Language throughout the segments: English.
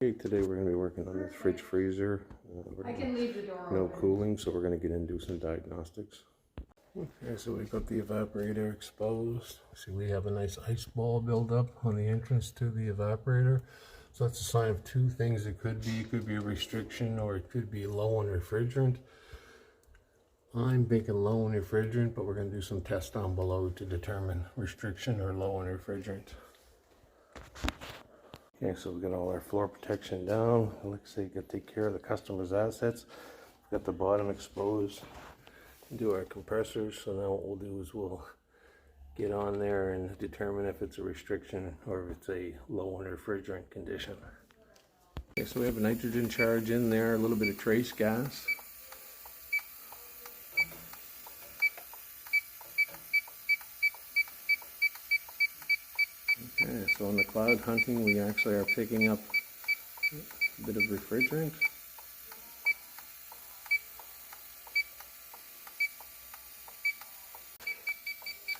Okay, today we're going to be working on this fridge freezer. I can leave the door no open. cooling, so we're going to get in and do some diagnostics. Okay, so we've got the evaporator exposed. See, we have a nice ice ball buildup on the entrance to the evaporator. So that's a sign of two things it could be. It could be a restriction or it could be low on refrigerant. I'm thinking low on refrigerant, but we're going to do some tests down below to determine restriction or low on refrigerant. Okay, so we've got all our floor protection down. Like I say, got to take care of the customer's assets. We've got the bottom exposed. Do our compressors. So now what we'll do is we'll get on there and determine if it's a restriction or if it's a low on refrigerant condition. Okay, so we have a nitrogen charge in there, a little bit of trace gas. Okay, so on the cloud hunting, we actually are picking up a bit of refrigerant.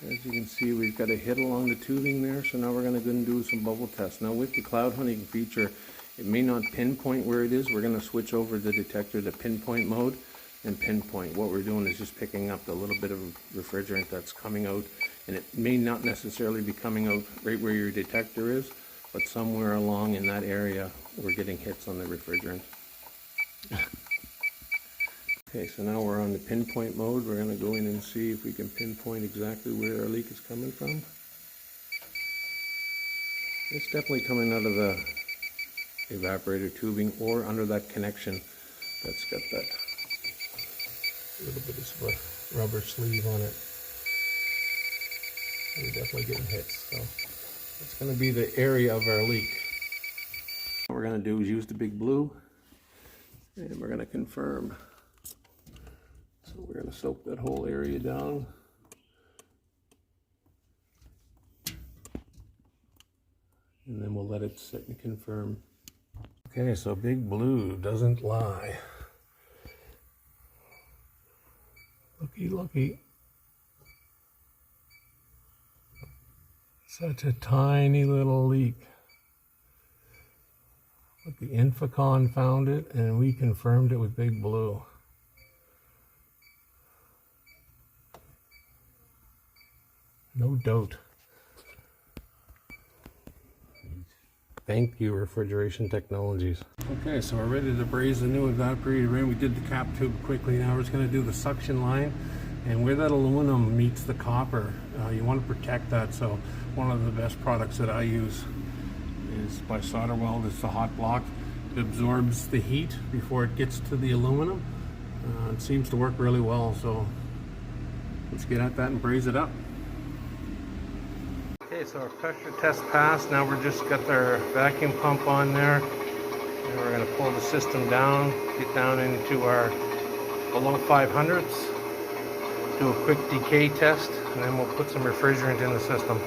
As you can see, we've got a hit along the tubing there, so now we're going to go and do some bubble tests. Now with the cloud hunting feature, it may not pinpoint where it is. We're going to switch over the detector to pinpoint mode and pinpoint. What we're doing is just picking up a little bit of refrigerant that's coming out, and it may not necessarily be coming out right where your detector is, but somewhere along in that area we're getting hits on the refrigerant. Okay, so now we're on the pinpoint mode. We're going to go in and see if we can pinpoint exactly where our leak is coming from. It's definitely coming out of the evaporator tubing or under that connection that's got that little bit of a rubber sleeve on it. We're definitely getting hits, so it's going to be the area of our leak. What we're going to do is use the big blue and we're going to confirm. So we're going to soak that whole area down. And then we'll let it sit and confirm. Okay, so big blue doesn't lie. Looky, looky. Such a tiny little leak. But the Infocon found it and we confirmed it with big blue. No doubt. Thank you, Refrigeration Technologies. Okay, so we're ready to braze the new evaporator in. We did the cap tube quickly. Now we're just going to do the suction line. And where that aluminum meets the copper, you want to protect that. So one of the best products that I use is by Solder Weld. It's the hot block. It absorbs the heat before it gets to the aluminum. It seems to work really well. So let's get at that and braze it up. Okay, so our pressure test passed. Now we're just got our vacuum pump on there. And we're going to pull the system down, get down into our below 500ths, do a quick decay test, and then we'll put some refrigerant in the system.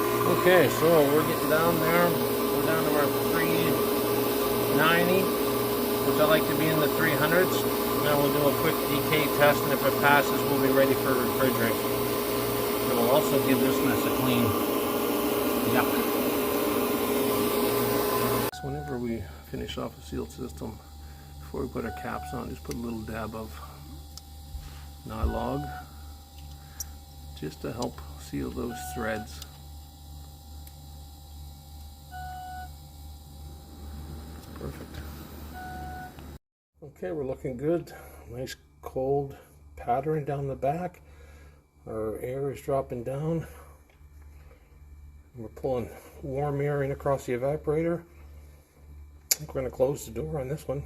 Okay, so we're getting down there. We're down to our 390, which I like to be in the 300s. Now we'll do a quick decay test, and if it passes, we'll be ready for refrigerant. We'll also give this mess a clean. Yuck. So whenever we finish off a sealed system, before we put our caps on, just put a little dab of Nylog just to help seal those threads. Perfect. Okay, we're looking good. Nice cold pattern down the back. Our air is dropping down. We're pulling warm air in across the evaporator. I think we're going to close the door on this one.